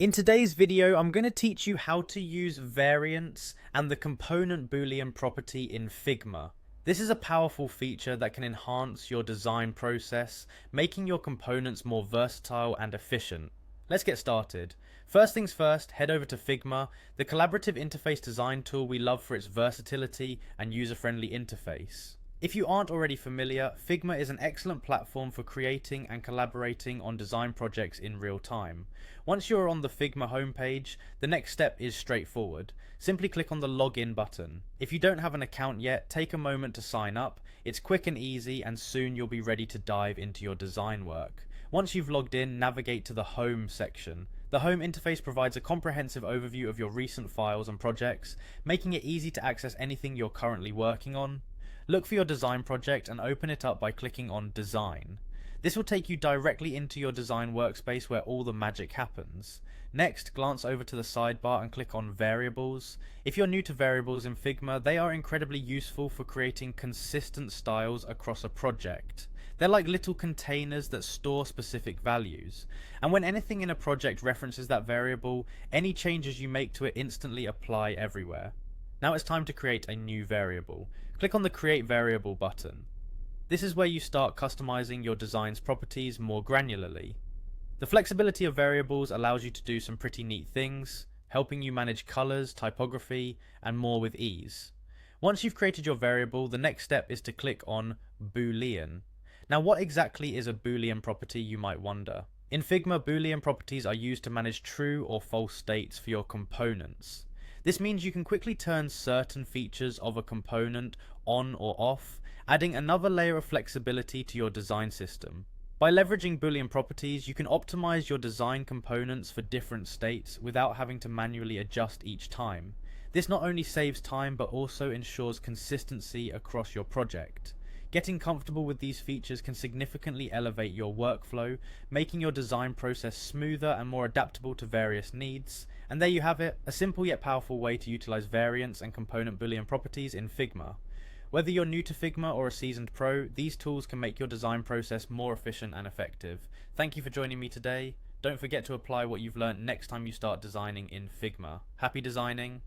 In today's video, I'm going to teach you how to use variants and the component Boolean property in Figma. This is a powerful feature that can enhance your design process, making your components more versatile and efficient. Let's get started. First things first, head over to Figma, the collaborative interface design tool we love for its versatility and user-friendly interface. If you aren't already familiar, Figma is an excellent platform for creating and collaborating on design projects in real time. Once you're on the Figma homepage, the next step is straightforward. Simply click on the login button. If you don't have an account yet, take a moment to sign up. It's quick and easy, and soon you'll be ready to dive into your design work. Once you've logged in, navigate to the Home section. The Home interface provides a comprehensive overview of your recent files and projects, making it easy to access anything you're currently working on. Look for your design project and open it up by clicking on Design. This will take you directly into your design workspace where all the magic happens. Next, glance over to the sidebar and click on Variables. If you're new to variables in Figma, they are incredibly useful for creating consistent styles across a project. They're like little containers that store specific values. And when anything in a project references that variable, any changes you make to it instantly apply everywhere. Now it's time to create a new variable. Click on the Create Variable button. This is where you start customizing your design's properties more granularly. The flexibility of variables allows you to do some pretty neat things, helping you manage colors, typography, and more with ease. Once you've created your variable, the next step is to click on Boolean. Now, what exactly is a Boolean property, you might wonder? In Figma, Boolean properties are used to manage true or false states for your components. This means you can quickly turn certain features of a component on or off, adding another layer of flexibility to your design system. By leveraging Boolean properties, you can optimize your design components for different states without having to manually adjust each time. This not only saves time but also ensures consistency across your project. Getting comfortable with these features can significantly elevate your workflow, making your design process smoother and more adaptable to various needs. And there you have it, a simple yet powerful way to utilize variants and component Boolean properties in Figma. Whether you're new to Figma or a seasoned pro, these tools can make your design process more efficient and effective. Thank you for joining me today. Don't forget to apply what you've learned next time you start designing in Figma. Happy designing!